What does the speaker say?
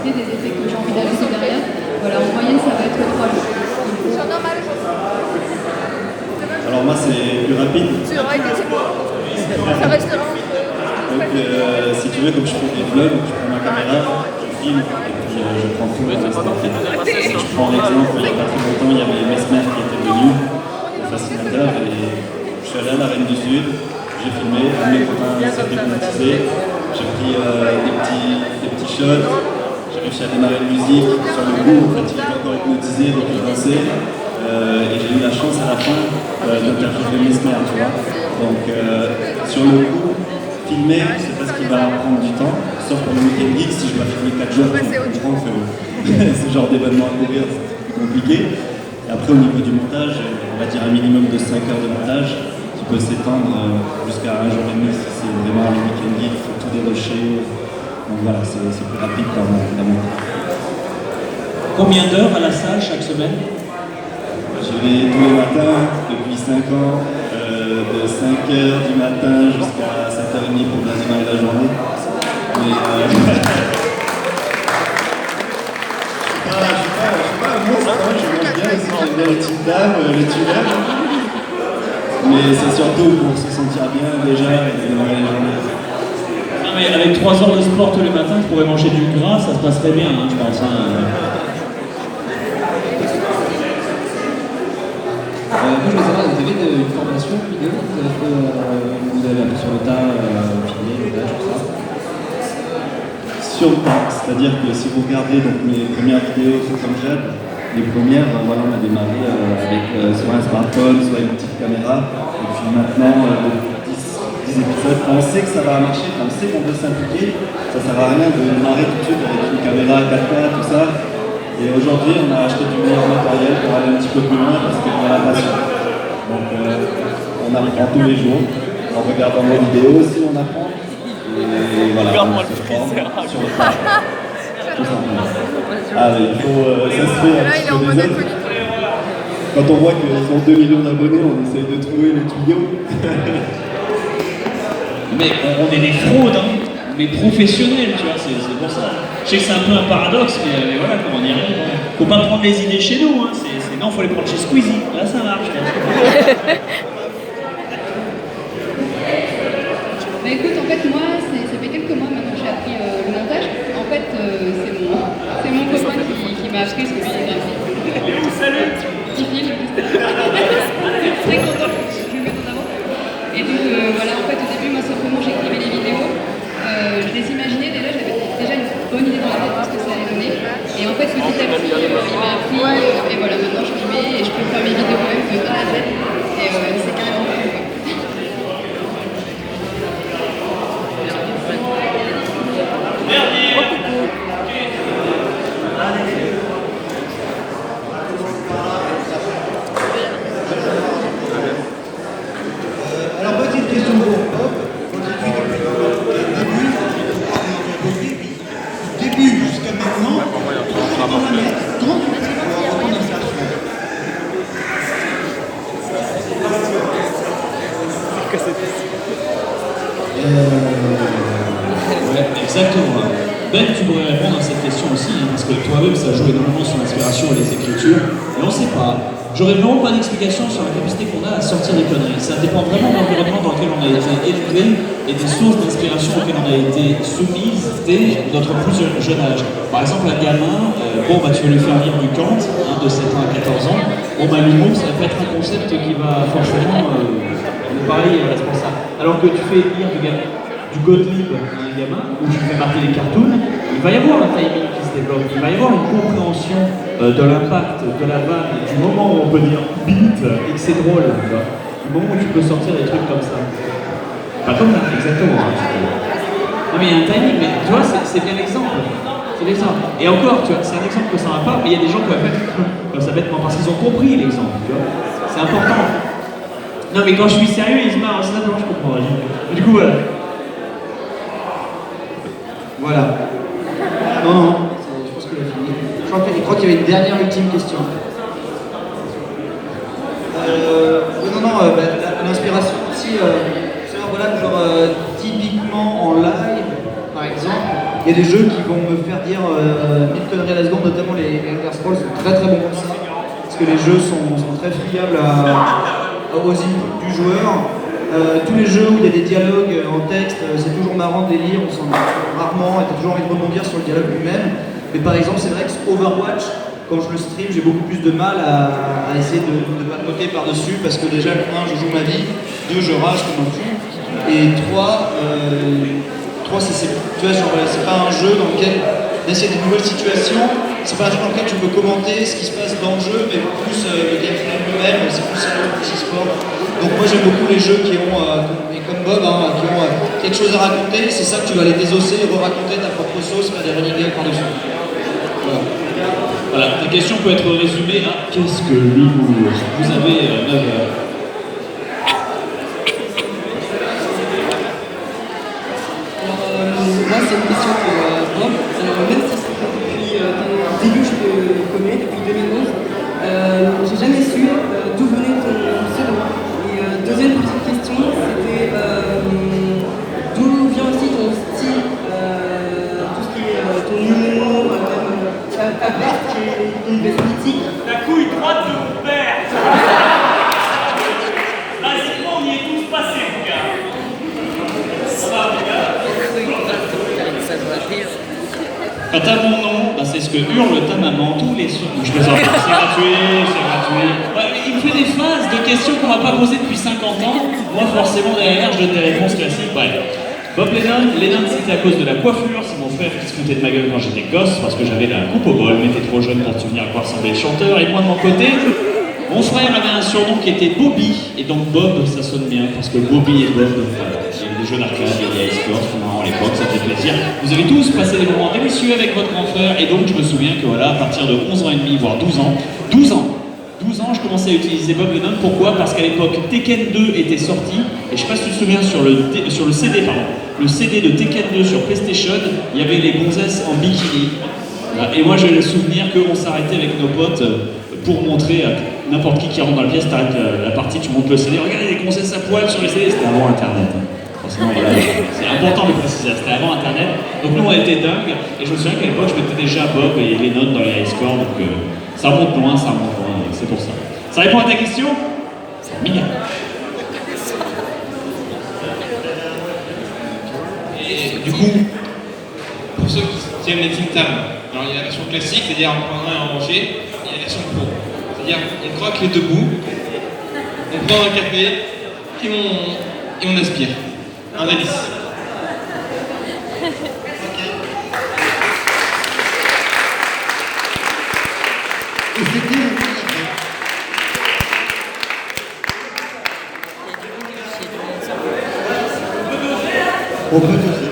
qualité des effets que j'ai envie d'ajouter derrière. Voilà, en moyenne, ça va être 3 jours. Alors moi, c'est plus rapide. Ça reste là. Donc, si tu veux, comme je fais des vlogs, je prends ma caméra, je filme, et puis je prends tout le reste. Je prends l'exemple, il n'y a pas très longtemps, il y avait Mesmer qui était venu, le fascinateur, et je suis allé à la Reine du Sud, j'ai filmé, mes copains s'étaient hypnotisés, j'ai pris des petits shots, j'ai réussi à démarrer la musique, sur le coup, en fait, il était encore hypnotisé, donc il dansait, et j'ai eu la chance à la fin d'interviewer Mesmer, tu vois. Donc, sur le coup, filmer, c'est parce qu'il va prendre du temps, sauf pour le Weekend Geek, si je dois filmer 4 jours, je comprends que ce genre d'événement à courir, c'est compliqué. Et après, au niveau du montage, on va dire un minimum de 5 heures de montage, qui peut s'étendre jusqu'à 1 jour et demi, si c'est vraiment le Weekend Geek, il faut tout dérocher. Donc voilà, c'est plus rapide par la montée. Combien d'heures à la salle chaque semaine? J'y vais tous les matins, depuis 5 ans. De 5h du matin jusqu'à 7h30 pour bien démarrer la journée. Mais je suis pas un monstre, hein, je mange bien aussi, j'aime bien les petites dames, les tunnels. Mais c'est surtout pour se sentir bien déjà et démarrer la journée. Non mais avec 3 heures de sport tous les matins, tu pourrais manger du gras, ça se passerait bien, hein, je pense. Moi, je voulais savoir, vous avez une formation vidéo que vous avez fait, vous avez appris sur le tas, filmé, montage, tout ça? Sur le temps, c'est-à-dire que si vous regardez donc, mes premières vidéos sur Snapchat, les premières, voilà, on a démarré avec soit un smartphone, soit une petite caméra, et puis maintenant, depuis 10 épisodes, on sait que ça va marcher, on sait qu'on peut s'impliquer, ça sert à rien de démarrer tout de suite avec une caméra 4K, tout ça. Et aujourd'hui, on a acheté du meilleur matériel pour aller un petit peu plus loin parce qu'on a la passion. Donc, on apprend tous les jours. En regardant nos vidéos aussi, on apprend. Et voilà, on se forme sur le tas. Tout simplement. Ah, mais il faut s'inspirer un petit peu des autres. Quand on voit qu'ils ont 2 millions d'abonnés, on essaye de trouver les tuyaux. Mais on est des fraudes, hein, mais professionnels, tu vois, c'est pour ça. Je sais que c'est un peu un paradoxe, mais voilà, comment on y arrive. Faut pas prendre les idées chez nous, hein. Non, faut les prendre chez Squeezie. Là, ça marche. Bah écoute, en fait, moi, ça fait quelques mois maintenant que j'ai appris le montage. En fait, c'est mon copain qui m'a appris ce que j'ai appris. Salut! Petit film. Très content, je le mets en avant. Et donc, voilà, en fait, au début, moi, simplement, j'écrivais les vidéos. Je les imaginais j'avais déjà une bonne idée dans la tête de ce que ça allait donner. Et en fait, petit à petit, il m'a appris. Et voilà, maintenant, je m'y mets et je peux faire mes vidéos même de A à Z. Et c'est carrément cool, quoi. Alors, petite question pour Bob. Depuis le début jusqu'à maintenant, comment tu fais pour apprendre à faire? Ouais, exactement. Ben, tu pourrais répondre à cette question aussi, hein, parce que toi-même, ça joue énormément sur l'inspiration et les écritures. Et on ne sait pas. J'aurais vraiment pas d'explication sur la capacité qu'on a à sortir des conneries. Ça dépend vraiment de l'environnement dans lequel on a été élevé et des sources d'inspiration auxquelles on a été soumises dès notre plus jeune âge. Par exemple, un gamin, tu veux lui faire lire du Kant, de 7 ans à 14 ans. L'humour, ça va pas être un concept qui va forcément pareil responsable. Alors que tu fais lire du Gottlieb à un gamin, ou tu fais marquer des cartoons, il va y avoir un timing qui se développe, il va y avoir une compréhension de l'impact, de la vanne, du moment où on peut dire beat et que c'est drôle, tu vois. Du moment où tu peux sortir des trucs comme ça. Pas comme ça, exactement. Hein. Non mais il y a un timing, mais tu vois, c'est bien l'exemple. C'est l'exemple. Et encore, tu vois, c'est un exemple que ça va pas, mais il y a des gens qui vont faire comme ça bêtement parce qu'ils ont compris l'exemple, tu vois. C'est important. Non mais quand je suis sérieux, ils se marrent, c'est là que je comprends. Du coup, voilà. Voilà. Non, je pense qu'il a fini. Je crois qu'il y avait une dernière ultime question. L'inspiration aussi, voilà, genre typiquement en live, par exemple, il y a des jeux qui vont me faire dire mille conneries à la seconde, notamment les Elder Scrolls sont très très bons comme ça, parce que les jeux sont très friables aux inputs du joueur. Tous les jeux où il y a des dialogues en texte, c'est toujours marrant de les lire, on s'en rarement, et t'as toujours envie de rebondir sur le dialogue lui-même. Mais par exemple, c'est vrai que Overwatch, quand je le stream, j'ai beaucoup plus de mal à essayer de papoter par-dessus, parce que déjà, 1, je joue ma vie, 2, je rage comme un fou, et 3, tu vois, c'est pas un jeu dans lequel d'essayer de nouvelles situations, c'est pas un jeu dans lequel tu peux commenter ce qui se passe dans le jeu, mais plus le gameplay lui-même, c'est plus sérieux, plus e-sport. Donc moi j'aime beaucoup les jeux qui ont, et comme Bob, qui ont quelque chose à raconter, c'est ça que tu vas les désosser et re-raconter ta propre sauce, faire des running gags par-dessus. Voilà, ta question peut être résumée à qu'est-ce que l'humour? Vous avez 9 heures. Moi, c'est une question pour Bob. Même si c'est depuis le début que je te connais, depuis 2011, j'ai jamais su d'où venait ton pseudo. Et deuxième petite question, c'était d'où vient aussi ton style, tout ce qui est ton humour, même ta veste qui est une veste mythique. La couille droite de mon père. Basiquement, on y est tous passés, mon gars. Ça va, mon gars. Quand t'as mon nom, bah c'est ce que hurle ta maman tous les soirs. Je plaisante, c'est gratuit, c'est gratuit. Ouais, il me fait des phases de questions qu'on m'a pas posées depuis 50 ans. Moi, forcément, derrière, je donne des réponses classiques. Bref. Bob Lennon, c'était à cause de la coiffure. C'est mon frère qui se foutait de ma gueule quand j'étais gosse parce que j'avais la coupe au bol, mais t'es trop jeune pour te souvenir à quoi ressemblait le chanteur. Et moi, de mon côté, mon frère avait un surnom qui était Bobby. Et donc, Bob, ça sonne bien parce que Bobby et Bob, voilà. Il y avait des jeux d'arcade, il y avait des sports, c'était marrant à l'époque, ça fait plaisir. Vous avez tous passé des moments délicieux avec votre grand frère. Et donc, je me souviens que voilà, à partir de 11 ans et demi, voire 12 ans, 12 ans, je commençais à utiliser Bob Lennon. Pourquoi? Parce qu'à l'époque, Tekken 2 était sorti. Et je sais pas si tu te souviens, sur le CD, le CD de Tekken 2 sur PlayStation, il y avait les gonzesses en bikini. Voilà. Et moi, j'ai le souvenir qu'on s'arrêtait avec nos potes pour montrer à n'importe qui rentre dans la pièce, t'arrêtes la partie, tu montes le CD, regardez les gonzesses à poil sur les CD. C'était avant Internet. Forcément, voilà, c'est important de préciser, c'était avant Internet. Donc nous, on était dingues. Et je me souviens qu'à l'époque, je mettais déjà Bob et Lennon dans les high scores. Donc ça remonte loin, c'est pour ça. Ça répond à ta question? Mignon. Et du coup, pour ceux qui aiment les Tim Tam, alors il y a la version classique, c'est-à-dire on prend un et un rangé, et il y a la version pro. C'est-à-dire on croque les deux bouts, on prend un café, et on aspire. Un délice. Et c'était on peut doser.